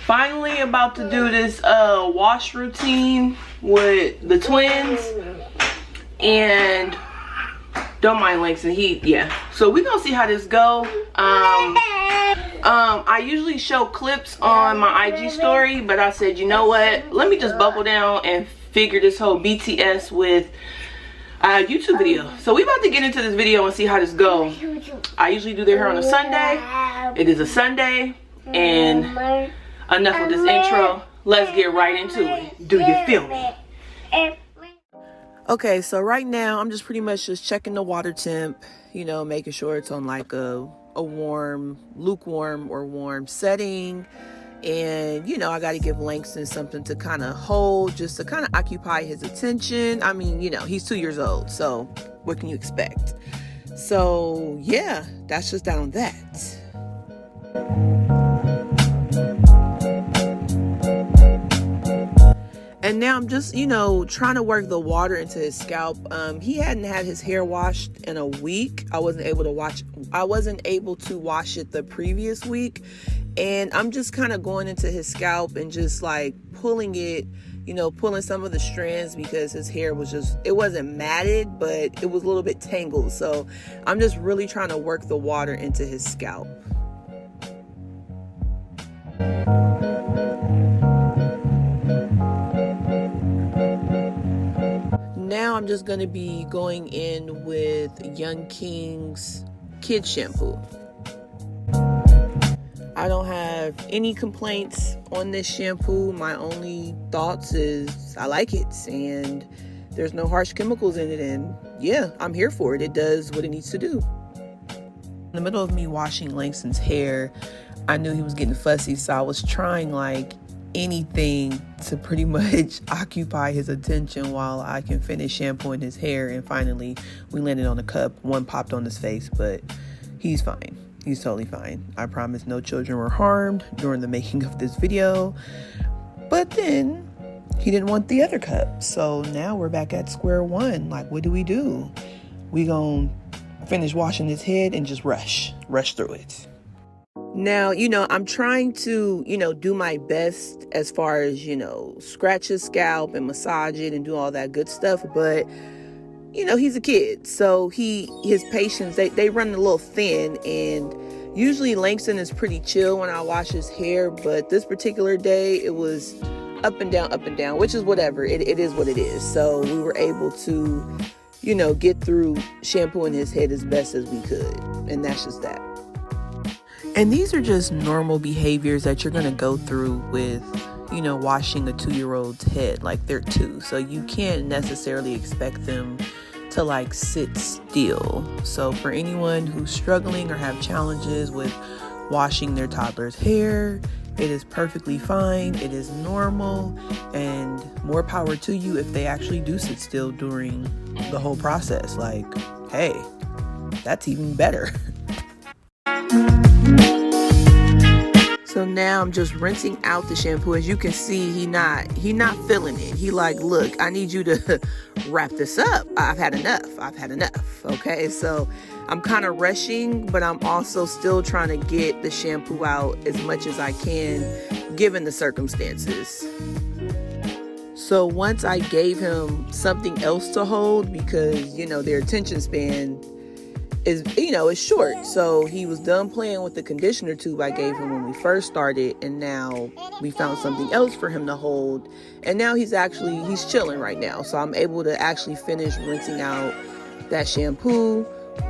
Finally about to do this wash routine with the twins, and don't mind Langston, yeah. So we're gonna see how this go. I usually show clips on my IG story, but I said, you know what, let me just buckle down and figure this whole BTS with a YouTube video. So we about to get into this video and see how this go. I usually do their hair on a Sunday. It is a Sunday, and enough of this intro. Let's get right into it. Do you feel me? Okay, so right now I'm just pretty much just checking the water temp, you know, making sure it's on like a warm, lukewarm or warm setting. And, you know, I got to give Langston something to kind of hold, just to kind of occupy his attention. I mean, you know, he's 2 years old, so what can you expect? So, yeah, that's just that on that. And now I'm just, you know, trying to work the water into his scalp. He hadn't had his hair washed in a week. I wasn't able to wash it the previous week. And I'm just kind of going into his scalp and just like pulling it, you know, pulling some of the strands, because his hair was just, it wasn't matted, but it was a little bit tangled. So I'm just really trying to work the water into his scalp. Now I'm just going to be going in with Young King's Kid Shampoo. I don't have any complaints on this shampoo. My only thoughts is I like it, and there's no harsh chemicals in it, and yeah, I'm here for it. It does what it needs to do. In the middle of me washing Langston's hair, I knew he was getting fussy, so I was trying like anything to pretty much occupy his attention while I can finish shampooing his hair. And finally we landed on a cup. One popped on his face, but he's fine. He's totally fine. I promise no children were harmed during the making of this video. But then he didn't want the other cup, so now we're back at square one. Like, what do? We gonna finish washing his head and just rush through it. Now, you know, I'm trying to, you know, do my best as far as, you know, scratch his scalp and massage it and do all that good stuff. But, you know, he's a kid. So his patience, they run a little thin. And usually Langston is pretty chill when I wash his hair. But this particular day, it was up and down, which is whatever. It is what it is. So we were able to, you know, get through shampooing his head as best as we could. And that's just that. And these are just normal behaviors that you're going to go through with, you know, washing a 2-year-old's head. Like, they're 2, so you can't necessarily expect them to like sit still. So for anyone who's struggling or have challenges with washing their toddler's hair, it is perfectly fine. It is normal, and more power to you if they actually do sit still during the whole process. Like, hey, that's even better. So now I'm just rinsing out the shampoo. As you can see, he not feeling it. He like, look, I need you to wrap this up. I've had enough. Okay, so I'm kind of rushing, but I'm also still trying to get the shampoo out as much as I can, given the circumstances. So once I gave him something else to hold, because, you know, their attention span is, you know, is short. So he was done playing with the conditioner tube I gave him when we first started, and now we found something else for him to hold, and now he's chilling right now. So I'm able to actually finish rinsing out that shampoo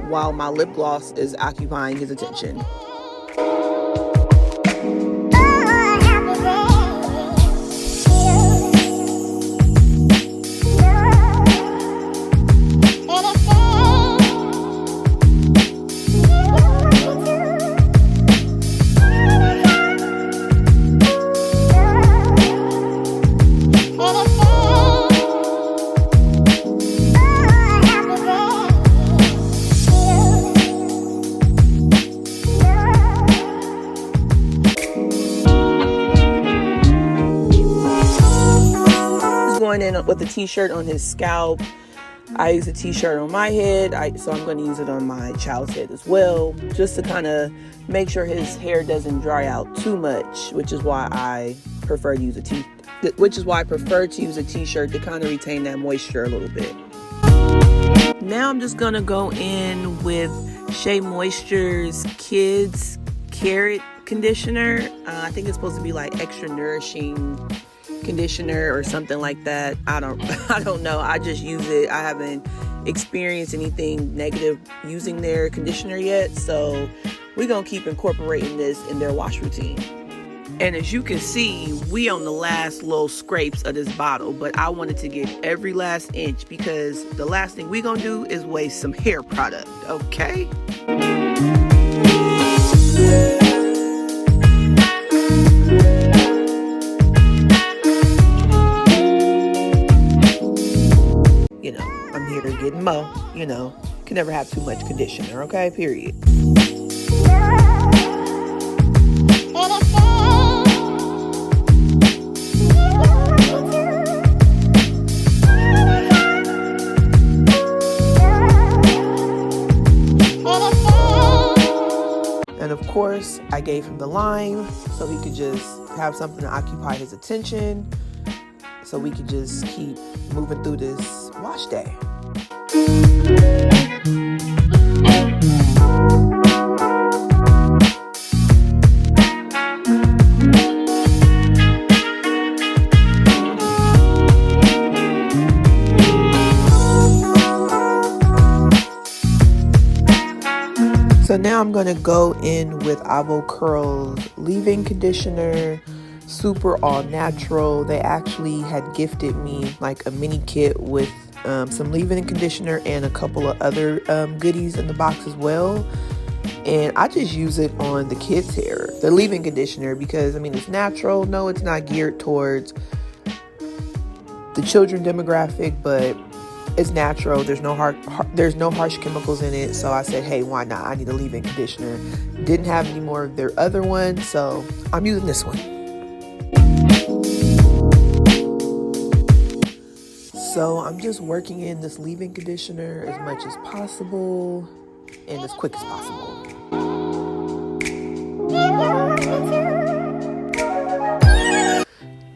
while my lip gloss is occupying his attention. In with a t-shirt on his scalp. I use a t-shirt on my head, so I'm going to use it on my child's head as well, just to kind of make sure his hair doesn't dry out too much, which is why I prefer to use a t-shirt to kind of retain that moisture a little bit. Now I'm just going to go in with Shea Moisture's Kids Carrot Conditioner. I think it's supposed to be like extra nourishing conditioner or something like that. I don't know. I just use it. I haven't experienced anything negative using their conditioner yet, so we're gonna keep incorporating this in their wash routine. And as you can see, we on the last little scrapes of this bottle, but I wanted to get every last inch because the last thing we gonna do is waste some hair product, okay? You know, I'm here to get mo, you know, can never have too much conditioner, okay, period. And of course, I gave him the lime so he could just have something to occupy his attention, so we could just keep moving through this wash day. So now I'm gonna go in with Avo Curl's leave-in conditioner, super all natural. They actually had gifted me like a mini kit with some leave-in conditioner and a couple of other goodies in the box as well. And I just use it on the kids' hair, the leave-in conditioner, because I mean it's natural. No, it's not geared towards the children demographic, but it's natural. There's no harsh chemicals in it. So I said, hey, why not? I need a leave-in conditioner. Didn't have any more of their other ones, so I'm using this one. So I'm just working in this leave-in conditioner as much as possible and as quick as possible.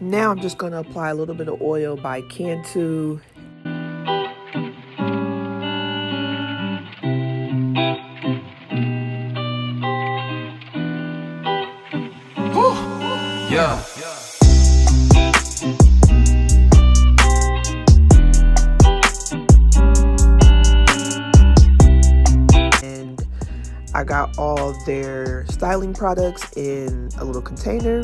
Now I'm just going to apply a little bit of oil by Cantu. Yeah. And I got all their styling products in a little container.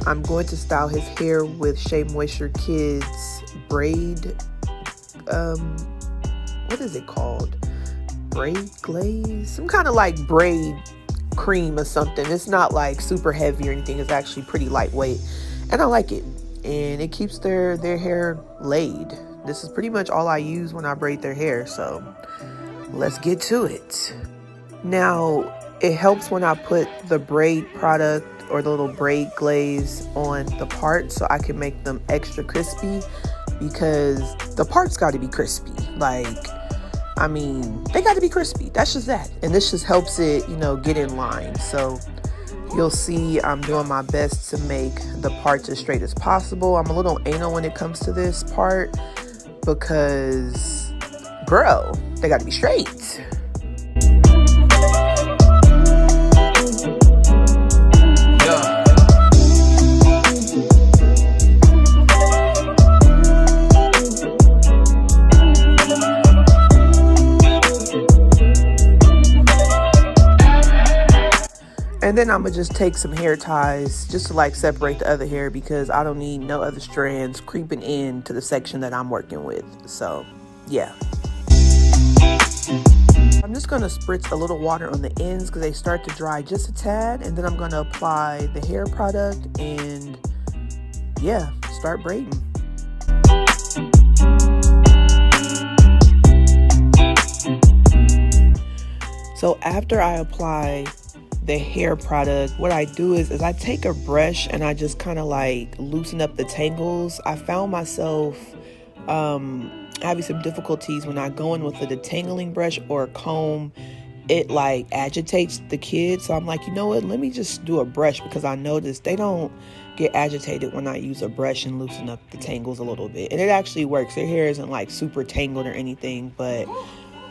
I'm going to style his hair with Shea Moisture Kids braid. What is it called? Braid glaze? Some kind of like braid cream or something. It's not like super heavy or anything. It's actually pretty lightweight, and I like it, and it keeps their hair laid. This is pretty much all I use when I braid their hair, so let's get to it. Now it helps when I put the braid product or the little braid glaze on the parts so I can make them extra crispy, because the parts got to be crispy. Like, I mean, they got to be crispy. That's just that. And this just helps it, you know, get in line. So you'll see I'm doing my best to make the parts as straight as possible. I'm a little anal when it comes to this part because, bro, they got to be straight. And then I'm gonna just take some hair ties just to like separate the other hair, because I don't need no other strands creeping into the section that I'm working with. So yeah, I'm just gonna spritz a little water on the ends because they start to dry just a tad, and then I'm gonna apply the hair product and yeah, start braiding. So after I apply the hair product, what I do is I take a brush and I just kind of like loosen up the tangles. I found myself having some difficulties when I go in with a detangling brush or a comb. It like agitates the kids, so I'm like, you know what, let me just do a brush, because I noticed they don't get agitated when I use a brush and loosen up the tangles a little bit. And it actually works. Their hair isn't like super tangled or anything, but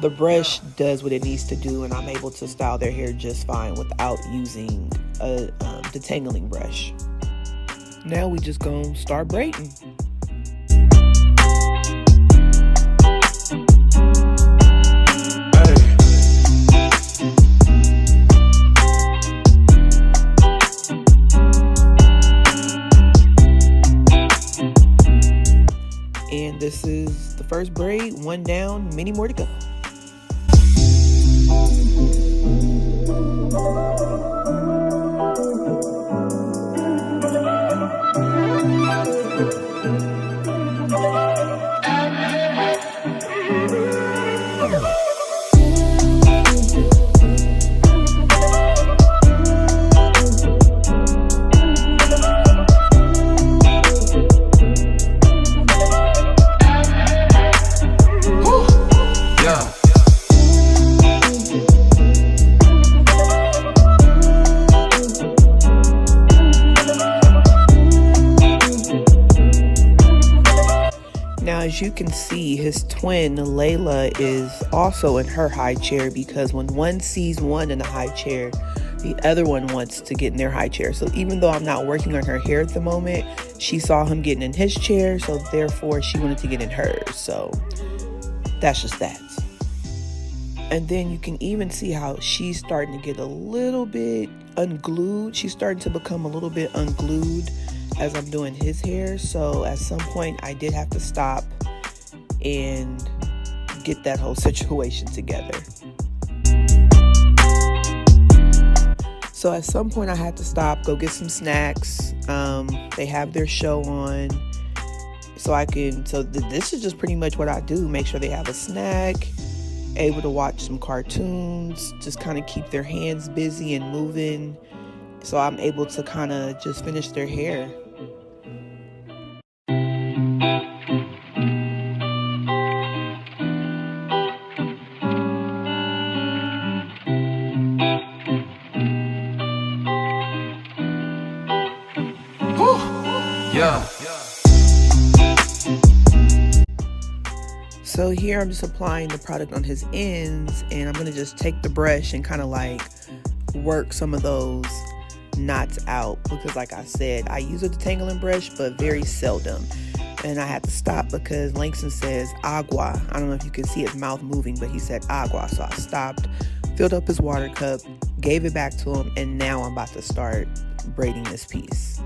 the brush does what it needs to do, and I'm able to style their hair just fine without using a detangling brush. Now we just gonna start braiding. And this is the first braid, one down, many more to go. Now, as you can see, his twin, Layla, is also in her high chair, because when one sees one in the high chair, the other one wants to get in their high chair. So even though I'm not working on her hair at the moment, she saw him getting in his chair, so therefore she wanted to get in hers. So that's just that. And then you can even see how she's starting to get a little bit unglued. She's starting to become a little bit unglued as I'm doing his hair. So at some point I did have to stop and get that whole situation together. So at some point I had to stop, go get some snacks. They have their show on, so this is just pretty much what I do. Make sure they have a snack, able to watch some cartoons, just kind of keep their hands busy and moving, so I'm able to kind of just finish their hair. Yeah. So here I'm just applying the product on his ends, and I'm going to just take the brush and kind of like work some of those knots out, because like I said, I use a detangling brush but very seldom. And I had to stop because Langston says agua. I don't know if you can see his mouth moving, but he said agua. So I stopped, filled up his water cup, gave it back to him, and now I'm about to start braiding this piece.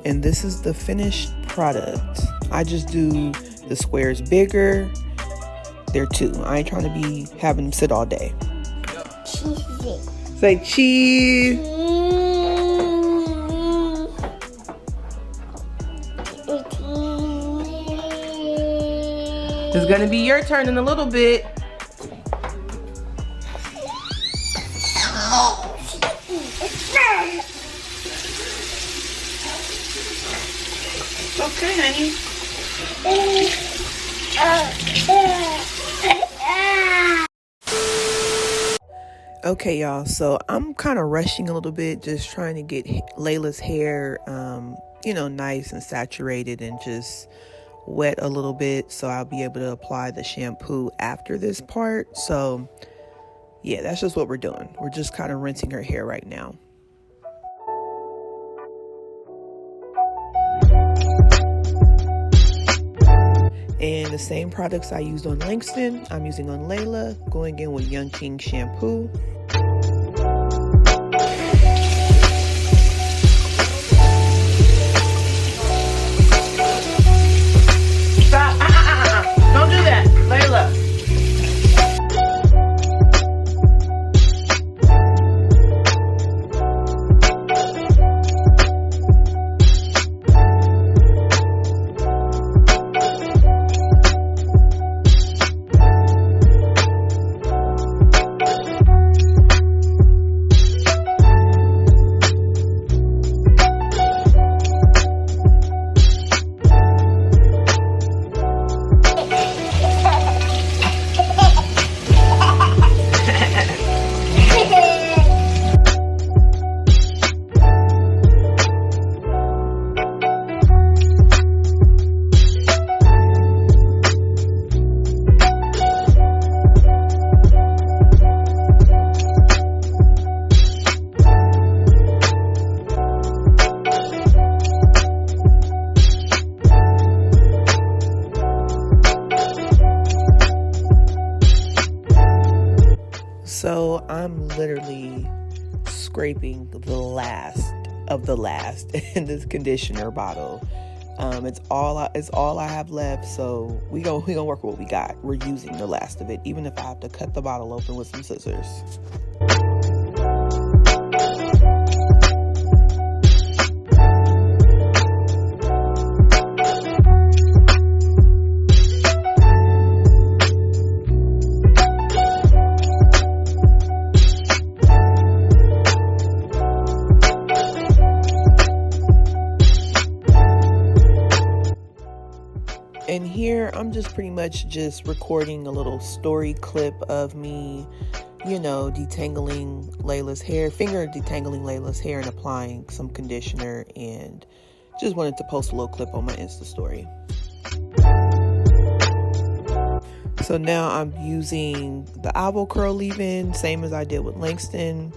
And this is the finished product. I just do the squares bigger. They're 2. I ain't trying to be having them sit all day. Cheesy. Say cheese. It's gonna be your turn in a little bit. Okay, honey. Okay, y'all, so I'm kind of rushing a little bit, just trying to get Layla's hair, nice and saturated and just wet a little bit, so I'll be able to apply the shampoo after this part. So yeah, that's just what we're doing. We're just kind of rinsing her hair right now. And the same products I used on Langston, I'm using on Layla, going in with Young King shampoo. So I'm literally scraping the last of the last in this conditioner bottle. It's all I have left, so we gonna work with what we got. We're using the last of it, even if I have to cut the bottle open with some scissors. And here I'm just pretty much just recording a little story clip of me, detangling Layla's hair, finger detangling Layla's hair and applying some conditioner, and just wanted to post a little clip on my Insta story. So now I'm using the Avo curl leave-in, same as I did with Langston,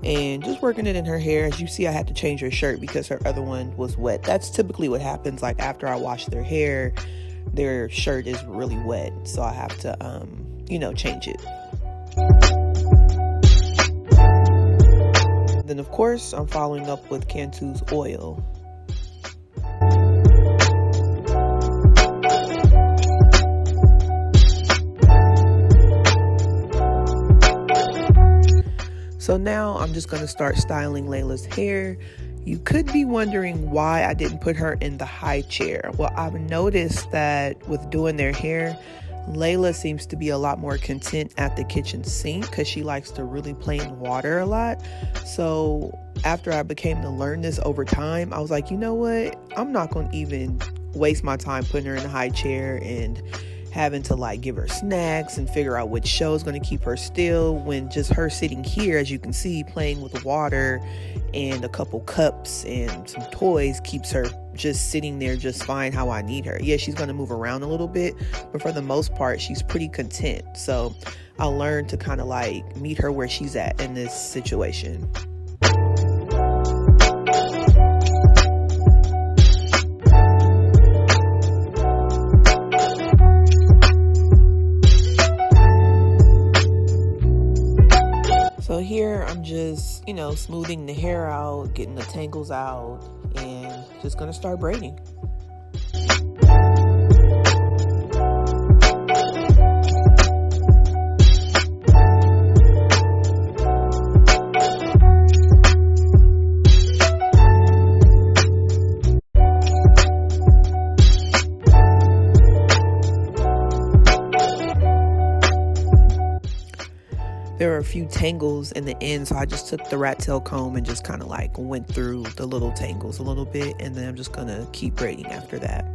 and just working it in her hair. As you see, I had to change her shirt because her other one was wet. That's typically what happens, like after I wash their hair, their shirt is really wet, so I have to change it. Then of course I'm following up with Cantu's oil. So now I'm just going to start styling Layla's hair. You could be wondering why I didn't put her in the high chair. Well, I've noticed that with doing their hair, Layla seems to be a lot more content at the kitchen sink because she likes to really play in water a lot. So after I became to learn this over time, I was like, you know what? I'm not going to even waste my time putting her in the high chair and having to like give her snacks and figure out which show is going to keep her still, when just her sitting here, as you can see, playing with water and a couple cups and some toys keeps her just sitting there just fine how I need her. Yeah, she's going to move around a little bit, but for the most part she's pretty content. So I learned to kind of like meet her where she's at in this situation. So here I'm just, smoothing the hair out, getting the tangles out, and just gonna start braiding. There were a few tangles in the end, so I just took the rat tail comb and just kind of like went through the little tangles a little bit, and then I'm just gonna keep braiding after that.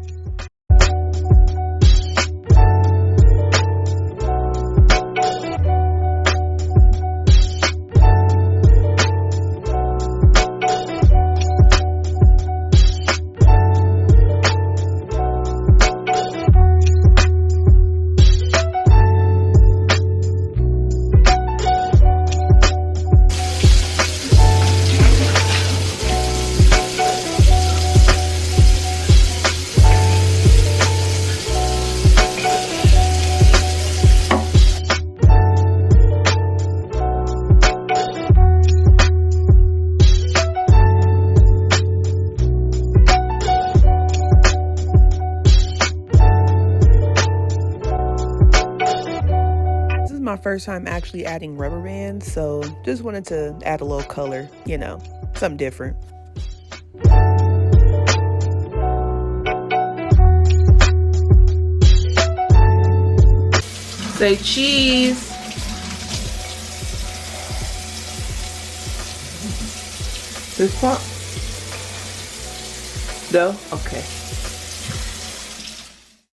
My first time actually adding rubber bands, so just wanted to add a little color, something different. Say cheese. This part? No? Okay.